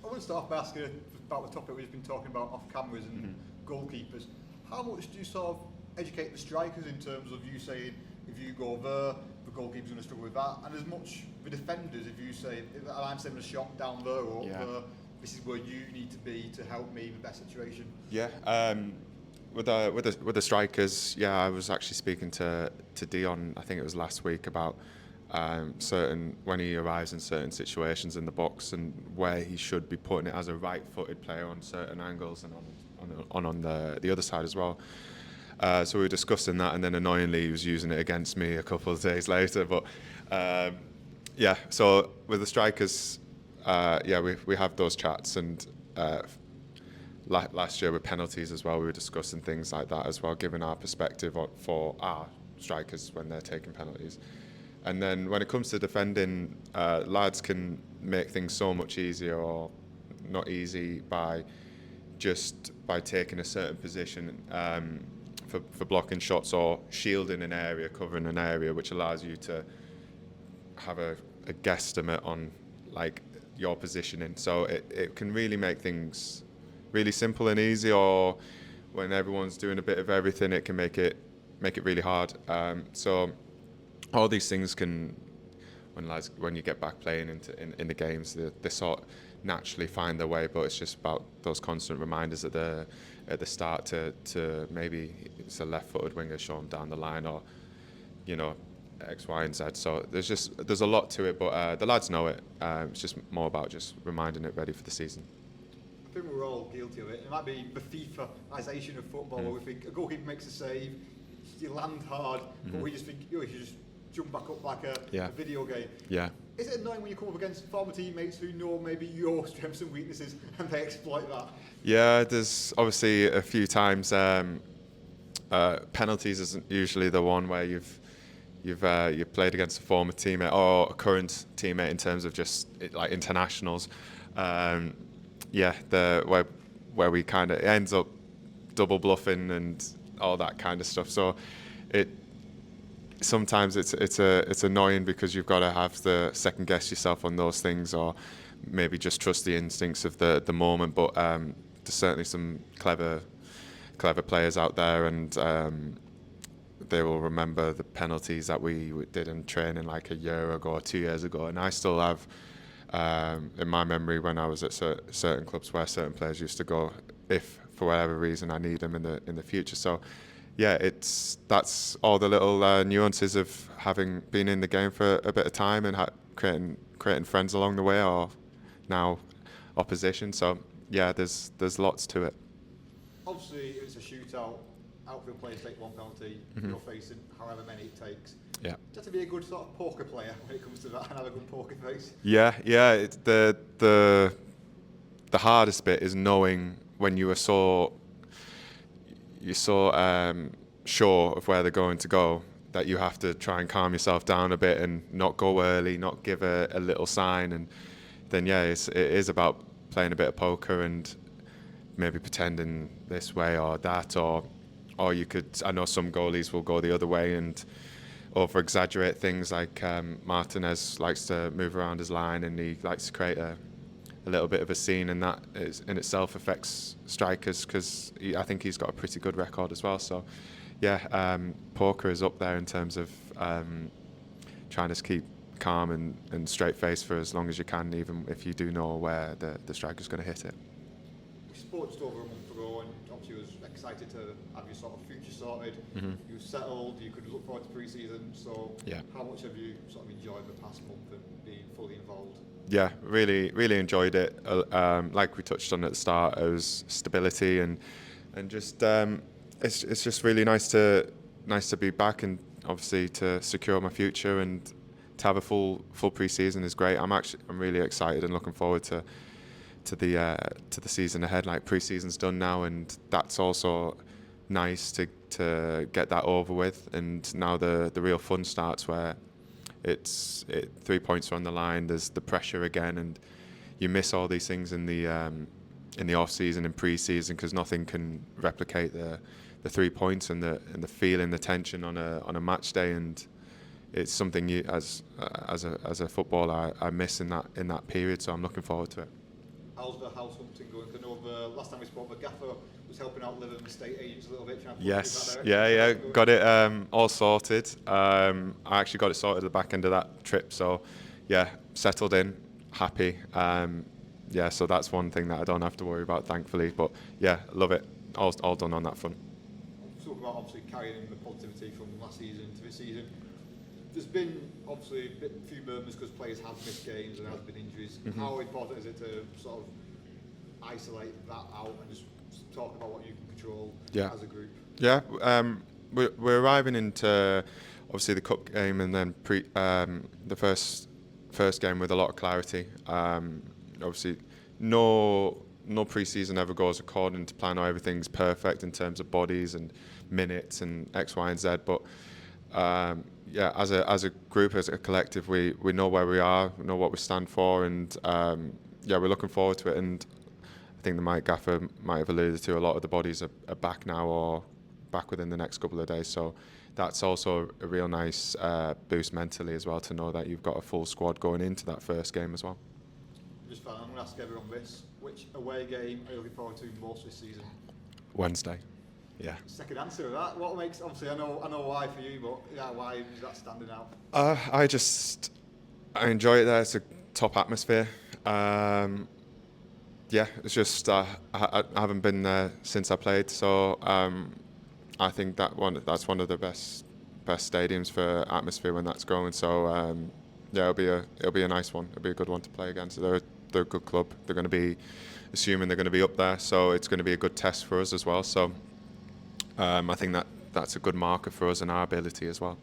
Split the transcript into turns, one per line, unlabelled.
I want to start off by asking about the topic we've been talking about off cameras and goalkeepers. How much do you sort of educate the strikers in terms of you saying, if you go there, the goalkeeper's going to struggle with that, and as much the defenders, if you say, if I'm sending a shot down there or up there, this is where you need to be to help me in the best situation?
Yeah, with the strikers, I was actually speaking to Dion, I think it was last week, about when he arrives in certain situations in the box and where he should be putting it as a right-footed player on certain angles and on the other side as well. So we were discussing that, and then annoyingly he was using it against me a couple of days later. But so with the strikers, we have those chats, and last year with penalties as well, we were discussing things like that as well, giving our perspective for our strikers when they're taking penalties. And then when it comes to defending, lads can make things so much easier, or not easy, by taking a certain position for blocking shots or shielding an area, covering an area, which allows you to have a guesstimate on like your positioning. So it can really make things really simple and easy, or when everyone's doing a bit of everything, it can make it really hard. So all these things can, when you get back playing in the games, they sort of naturally find their way. But it's just about those constant reminders at the start to maybe it's a left-footed winger showing down the line, or X, Y, and Z. So there's a lot to it, but the lads know it. It's just more about just reminding it ready for the season.
I think we're all guilty of it. It might be the FIFA-isation of football, where we think a goalkeeper makes a save, you land hard, but we just think you should just jump back up like a video game.
Yeah.
Is it annoying when you come up against former teammates who know maybe your strengths and weaknesses and they exploit that?
Yeah, there's obviously a few times. Penalties isn't usually the one where you've played against a former teammate or a current teammate in terms of just like internationals. Where we kind of ends up double bluffing and all that kind of stuff. So sometimes it's annoying because you've got to have to second guess yourself on those things, or maybe just trust the instincts of the moment. But there's certainly some clever players out there, and they will remember the penalties that we did in training like a year ago or 2 years ago, and I still have in my memory when I was at certain clubs where certain players used to go if for whatever reason I need them in the future. So that's all the little nuances of having been in the game for a bit of time and creating friends along the way, or now opposition. So there's lots to it.
Obviously, it's a shootout. Outfield players take one penalty. You're facing however many it takes. Yeah. You have to be a good sort of poker player when it comes to that and have a good poker face.
Yeah. The hardest bit is knowing when you're so sure of where they're going to go, that you have to try and calm yourself down a bit and not go early, not give a little sign, and then it is about playing a bit of poker and maybe pretending this way or that, or you could. I know some goalies will go the other way and over exaggerate things, like Martinez likes to move around his line and he likes to create a little bit of a scene, and that in itself affects strikers because I think he's got a pretty good record as well. So poker is up there in terms of trying to keep calm and straight face for as long as you can, even if you do know where the striker's going to hit it.
We spoke just over a month ago, and obviously was excited to have your sort of future sorted. You were settled, you could look forward to pre-season. So how much have you sort of enjoyed the past month and being fully involved?
Yeah, really enjoyed it. Like we touched on at the start, it was stability and just it's just really nice to be back, and obviously to secure my future and to have a full pre-season is great. I'm really excited and looking forward to the season ahead. Like, pre-season's done now, and that's also nice to get that over with, and now the real fun starts, where 3 points are on the line. There's the pressure again, and you miss all these things in the off season and pre-season, because nothing can replicate the 3 points and the feeling, the tension on a match day, and it's something you as a footballer I miss in that period. So I'm looking forward to it.
how's the house hunting going? 'Cause I know the last time we spoke, the gaffer was helping out living estate agents a little bit. Trying to push
Yes,
that
yeah,
direction.
got it all sorted. I actually got it sorted at the back end of that trip, so yeah, settled in, happy. Yeah, so that's one thing that I don't have to worry about, thankfully. But yeah, love it. All done on that front.
Talk about obviously carrying the positivity from last season to this season. There's been obviously a few murmurs because players have missed games and there has been injuries. How important is it to sort of isolate that out and just talk about what you can control as a group?
Yeah, we're arriving into obviously the cup game and then the first game with a lot of clarity. Obviously, no pre-season ever goes according to plan or everything's perfect in terms of bodies and minutes and X, Y, and Z. But yeah, as a group, as a collective, we know where we are, we know what we stand for, and yeah, we're looking forward to it. And I think the Mike Gaffer might have alluded to a lot of the bodies are back now or back within the next couple of days. So that's also a real nice boost mentally as well to know that you've got a full squad going into that first game as well.
Just finally, I'm going to ask everyone this. Which away game are you looking forward to most this season?
Wednesday. Yeah.
Second answer to that. What makes, obviously I know why for you, but yeah, why is that standing out?
I enjoy it there. It's a top atmosphere. Yeah, it's just I haven't been there since I played, so I think that's one of the best stadiums for atmosphere when that's going. So yeah, it'll be a nice one. It'll be a good one to play against. They're a good club. They're going to be assuming they're going to be up there, so it's going to be a good test for us as well. So I think that's a good marker for us and our ability as well.